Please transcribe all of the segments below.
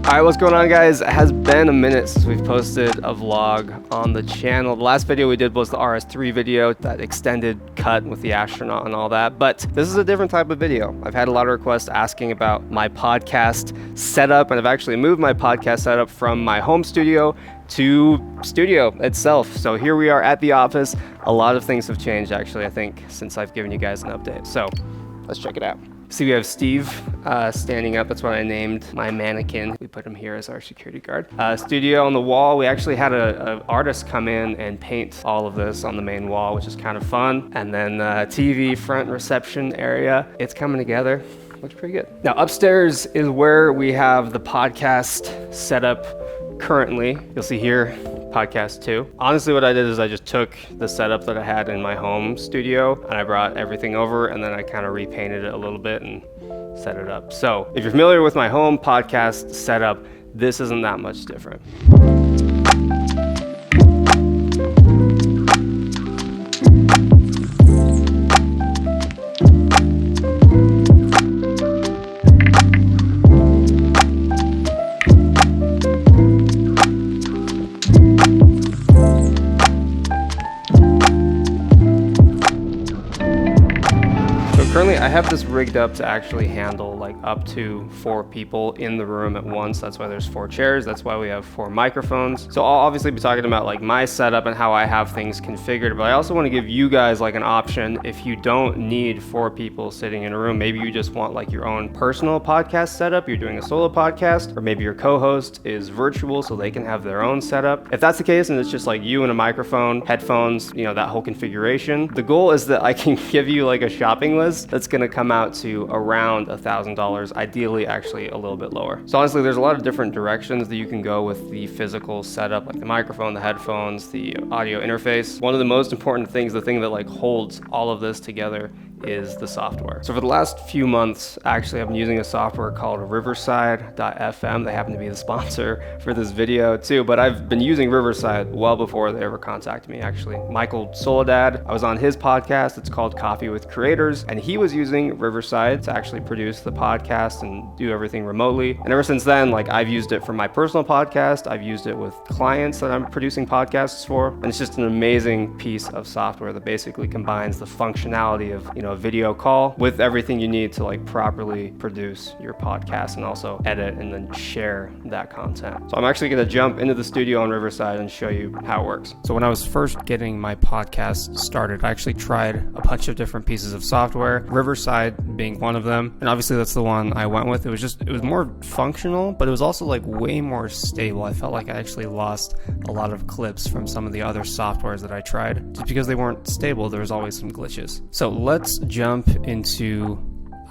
Alright, what's going on, guys? It has been a minute since we've posted a vlog on the channel. The last video we did was the RS3 video, that extended cut with the astronaut and all that, but this is a different type of video. I've had a lot of requests asking about my podcast setup, and I've actually moved my podcast setup from my home studio to STUDIIO itself. So here we are at the office. A lot of things have changed, actually, I think, since I've given you guys an update. So let's check it out. See, we have Steve standing up. That's what I named my mannequin. We put him here as our security guard. STUDIIO on the wall. We actually had an artist come in and paint all of this on the main wall, which is kind of fun. And then TV front reception area. It's coming together. Looks pretty good. Now upstairs is where we have the podcast set up currently. You'll see here, podcast 2. Honestly, what I did is I just took the setup that I had in my home studio and I brought everything over, and then I kind of repainted it a little bit and set it up. So if you're familiar with my home podcast setup, this isn't that much different. Currently, I have this rigged up to actually handle like up to 4 people in the room at once. That's why there's 4 chairs. That's why we have 4 microphones. So I'll obviously be talking about like my setup and how I have things configured, but I also want to give you guys like an option if you don't need 4 people sitting in a room. Maybe you just want like your own personal podcast setup. You're doing a solo podcast, or maybe your co-host is virtual so they can have their own setup. If that's the case, and it's just like you and a microphone, headphones, you know, that whole configuration, the goal is that I can give you like a shopping list that's going to come out to around $1,000, ideally actually a little bit lower. So honestly, there's a lot of different directions that you can go with the physical setup, like the microphone, the headphones, the audio interface. One of the most important things, the thing that like holds all of this together, is the software. So for the last few months, actually, I've been using a software called Riverside.fm. They happen to be the sponsor for this video too, but I've been using Riverside well before they ever contacted me, actually. Michael Soledad, I was on his podcast. It's called Coffee with Creators, and he was using Riverside to actually produce the podcast and do everything remotely. And ever since then, like, I've used it for my personal podcast. I've used it with clients that I'm producing podcasts for, and it's just an amazing piece of software that basically combines the functionality of, you know, a video call with everything you need to like properly produce your podcast and also edit and then share that content. So I'm actually going to jump into the studio on Riverside and show you how it works. So when I was first getting my podcast started, I actually tried a bunch of different pieces of software, Riverside being one of them. And obviously that's the one I went with. It was more functional, but it was also like way more stable. I felt like I actually lost a lot of clips from some of the other softwares that I tried just because they weren't stable. There was always some glitches. So let's jump into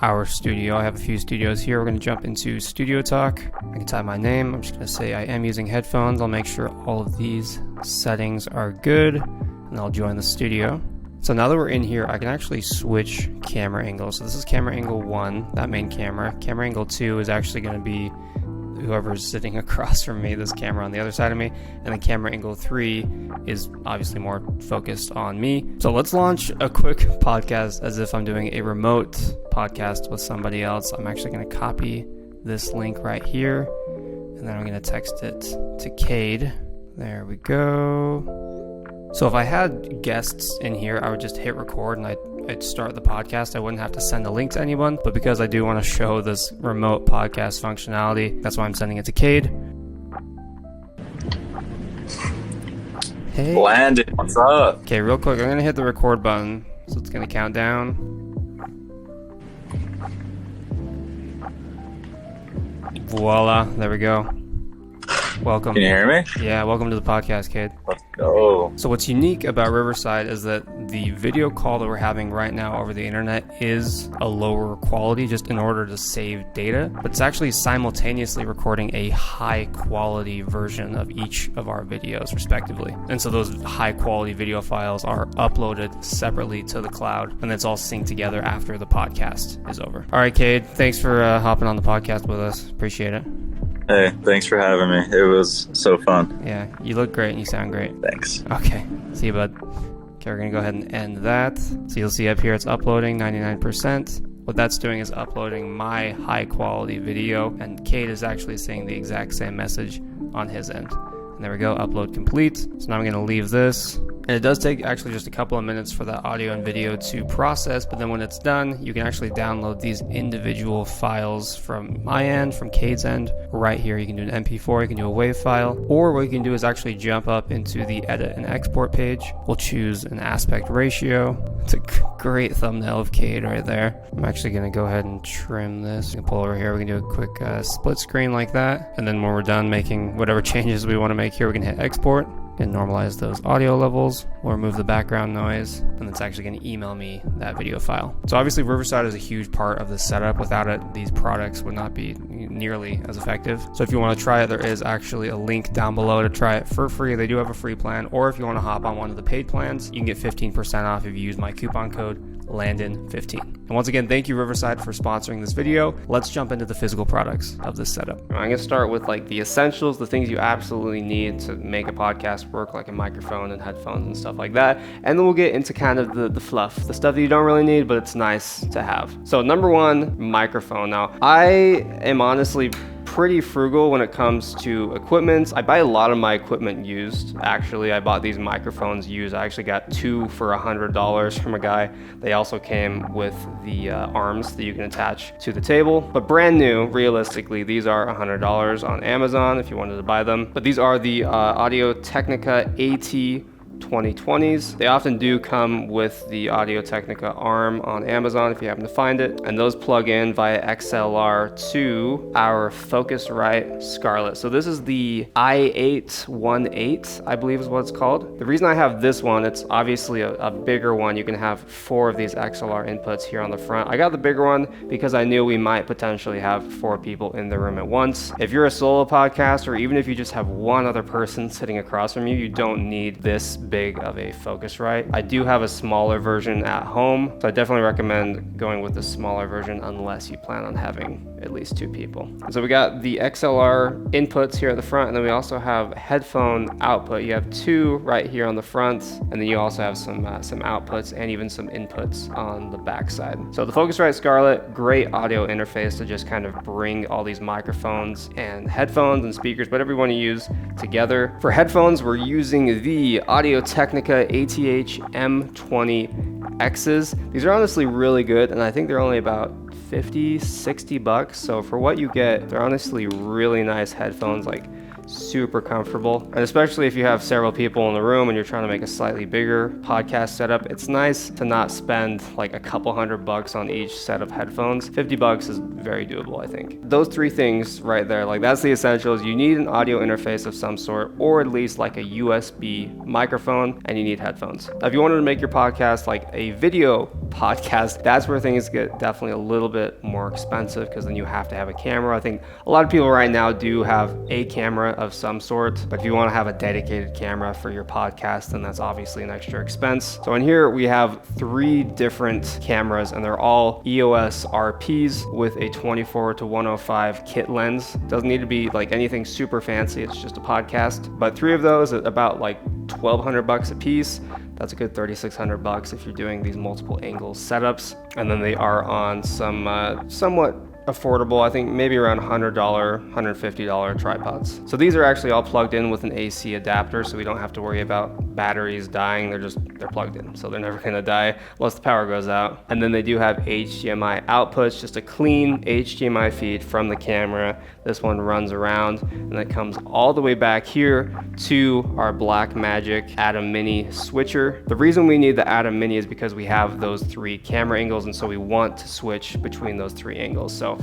our studio. I have a few studios here. We're going to jump into Studio Talk. I can type my name. I'm just going to say I am using headphones. I'll make sure all of these settings are good, and I'll join the studio. So now that we're in here, I can actually switch camera angles. So this is camera angle 1, that main camera. Camera angle 2 is actually going to be whoever's sitting across from me, this camera on the other side of me, and then camera angle 3 is obviously more focused on me. So let's launch a quick podcast as if I'm doing a remote podcast with somebody else. I'm actually going to copy this link right here, and then I'm going to text it to Cade. There we go. So if I had guests in here, I would just hit record and I'd start the podcast. I wouldn't have to send a link to anyone, but because I do want to show this remote podcast functionality, that's why I'm sending it to Cade. Hey. Landon, what's up? Okay, real quick, I'm going to hit the record button. So it's going to count down. Voila, there we go. Welcome. Can you hear me? Yeah, welcome to the podcast, Cade. Let's go. So what's unique about Riverside is that the video call that we're having right now over the internet is a lower quality just in order to save data, but it's actually simultaneously recording a high quality version of each of our videos respectively. And so those high quality video files are uploaded separately to the cloud, and it's all synced together after the podcast is over. All right, Cade, thanks for hopping on the podcast with us. Appreciate it. Hey, thanks for having me. It was so fun. Yeah, you look great and you sound great. Thanks. Okay, see you, bud. Okay, we're gonna go ahead and end that. So you'll see up here it's uploading 99%. what that's doing is uploading my high quality video, and Cade is actually seeing the exact same message on his end. And there we go, upload complete. So now I'm going to leave this. And it does take actually just a couple of minutes for that audio and video to process, but then when it's done, you can actually download these individual files from my end, from Cade's end, right here. You can do an MP4, you can do a WAV file, or what you can do is actually jump up into the edit and export page. We'll choose an aspect ratio. It's a great thumbnail of Cade right there. I'm actually going to go ahead and trim this. We can pull over here, we can do a quick split screen like that, and then when we're done making whatever changes we want to make here, we can hit export and normalize those audio levels. We'll remove the background noise, and it's actually going to email me that video file. So obviously Riverside is a huge part of the setup. Without it, these products would not be nearly as effective. So if you want to try it, there is actually a link down below to try it for free. They do have a free plan, or if you want to hop on one of the paid plans, you can get 15% off if you use my coupon code Landon15. And once again, thank you Riverside for sponsoring this video. Let's jump into the physical products of this setup. I'm going to start with like the essentials, the things you absolutely need to make a podcast work, like a microphone and headphones and stuff like that. And then we'll get into kind of the fluff, the stuff that you don't really need, but it's nice to have. So number one, microphone. Now, I am honestly pretty frugal when it comes to equipment. I buy a lot of my equipment used. Actually, I bought these microphones used. I actually got two for $100 from a guy. They also came with the arms that you can attach to the table. But brand new, realistically, these are $100 on Amazon if you wanted to buy them. But these are the Audio Technica AT 2020s. They often do come with the Audio Technica arm on Amazon if you happen to find it, and those plug in via XLR to our Focusrite Scarlett. So this is the i818, I believe is what it's called. The reason I have this one, it's obviously a bigger one. You can have 4 of these XLR inputs here on the front. I got the bigger one because I knew we might potentially have 4 people in the room at once. If you're a solo podcast, or even if you just have one other person sitting across from you, you don't need this big of a Focusrite. I do have a smaller version at home, so I definitely recommend going with the smaller version unless you plan on having at least 2 people. So we got the XLR inputs here at the front, and then we also have headphone output. You have 2 right here on the front, and then you also have some outputs and even some inputs on the back side. So the Focusrite Scarlett, great audio interface to just kind of bring all these microphones and headphones and speakers, whatever you want to use, together. For headphones, we're using the Audio Technica ATH M20Xs. These are honestly really good, and I think they're only about 50-60 bucks. So for what you get, they're honestly really nice headphones, like super comfortable. And especially if you have several people in the room and you're trying to make a slightly bigger podcast setup, it's nice to not spend like a couple $100 on each set of headphones. 50 bucks is very doable, I think. Those 3 things right there, like that's the essentials. You need an audio interface of some sort, or at least like a USB microphone, and you need headphones. Now, if you wanted to make your podcast like a video podcast, that's where things get definitely a little bit more expensive, because then you have to have a camera. I think a lot of people right now do have a camera of some sort, but if you want to have a dedicated camera for your podcast, then that's obviously an extra expense. So in here we have 3 different cameras, and they're all EOS RPs with a 24-105 kit lens. Doesn't need to be like anything super fancy, it's just a podcast. But 3 of those at about like $1,200 a piece. That's a good $3,600 if you're doing these multiple angles setups. And then they are on some somewhat affordable, I think maybe around $100, $150 tripods. So these are actually all plugged in with an AC adapter, so we don't have to worry about batteries dying. They're plugged in, so they're never gonna die unless the power goes out. And then they do have HDMI outputs, just a clean HDMI feed from the camera. This one runs around, and it comes all the way back here to our Blackmagic Atom Mini switcher. The reason we need the Atom Mini is because we have those 3 camera angles, and so we want to switch between those 3 angles. So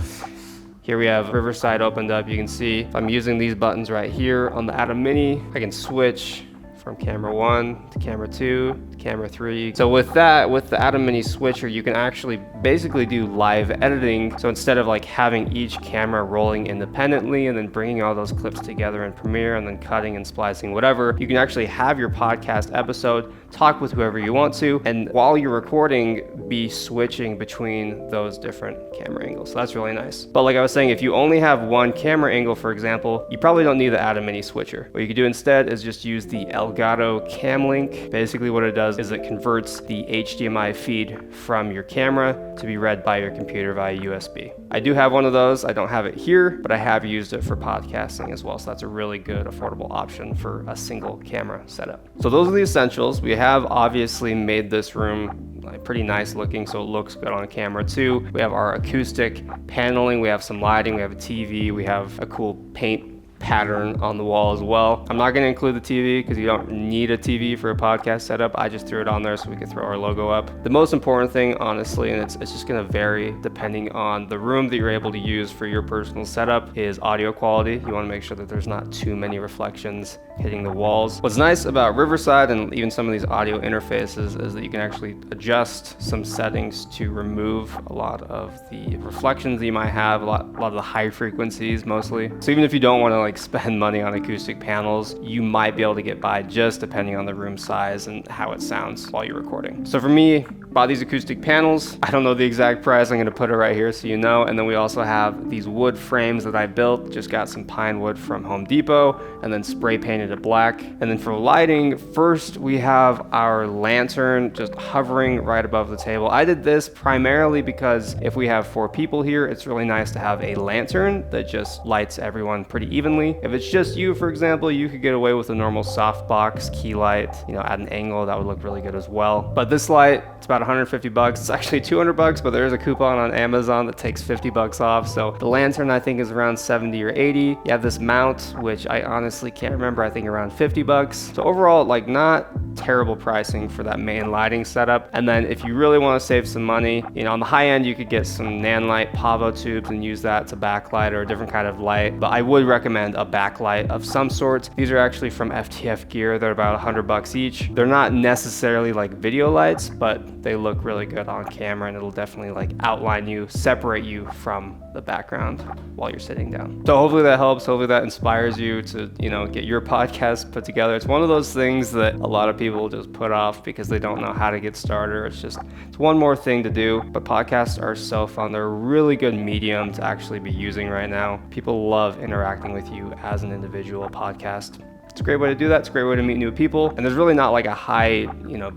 here we have Riverside opened up. You can see if I'm using these buttons right here on the Atom Mini, I can switch from camera 1 to camera 2 to camera 3. So with that, with the Atom Mini switcher, you can actually basically do live editing. So instead of like having each camera rolling independently and then bringing all those clips together in Premiere and then cutting and splicing, whatever, you can actually have your podcast episode, talk with whoever you want to, and while you're recording, be switching between those different camera angles. So that's really nice. But like I was saying, if you only have one camera angle, for example, you probably don't need the Atom Mini switcher. What you could do instead is just use the Elgato Cam Link. Basically what it does is it converts the HDMI feed from your camera to be read by your computer via USB. I do have one of those. I don't have it here, but I have used it for podcasting as well. So that's a really good affordable option for a single camera setup. So those are the essentials. We have obviously made this room pretty nice looking, so it looks good on camera too. We have our acoustic paneling, we have some lighting, we have a TV, we have a cool paint pattern on the wall as well. I'm not going to include the TV because you don't need a TV for a podcast setup. I just threw it on there so we could throw our logo up. The most important thing, honestly, and it's just going to vary depending on the room that you're able to use for your personal setup, is audio quality. You want to make sure that there's not too many reflections hitting the walls. What's nice about Riverside and even some of these audio interfaces is that you can actually adjust some settings to remove a lot of the reflections that you might have, a lot of the high frequencies mostly. So even if you don't want to spend money on acoustic panels, you might be able to get by just depending on the room size and how it sounds while you're recording. So for me, bought these acoustic panels. I don't know the exact price. I'm going to put it right here so you know. And then we also have these wood frames that I built. Just got some pine wood from Home Depot and then spray painted it black. And then for lighting, first we have our lantern just hovering right above the table. I did this primarily because if we have 4 people here, it's really nice to have a lantern that just lights everyone pretty evenly. If it's just you, for example, you could get away with a normal softbox key light, at an angle that would look really good as well. But this light, it's about 150 bucks. It's actually 200 bucks, but there is a coupon on Amazon that takes 50 bucks off. So the lantern I think is around 70 or 80. You have this mount, which I honestly can't remember. I think around 50 bucks. So overall, not terrible pricing for that main lighting setup. And then if you really want to save some money, on the high end, you could get some Nanlite Pavo tubes and use that to backlight or a different kind of light. But I would recommend a backlight of some sort. These are actually from FTF Gear. They're about 100 bucks each. They're not necessarily like video lights, but they look really good on camera, and it'll definitely outline you, separate you from the background while you're sitting down. So hopefully that helps. Hopefully that inspires you to, get your podcast put together. It's one of those things that a lot of people just put off because they don't know how to get started. It's one more thing to do, but podcasts are so fun. They're a really good medium to actually be using right now. People love interacting with you as an individual podcast. It's a great way to do that. It's a great way to meet new people. And there's really not a high,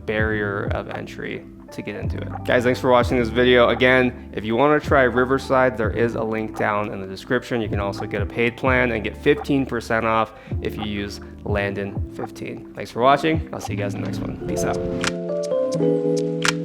barrier of entry to get into it. Guys, thanks for watching this video. Again, if you want to try Riverside, there is a link down in the description. You can also get a paid plan and get 15% off if you use Landon15. Thanks for watching. I'll see you guys in the next one. Peace out.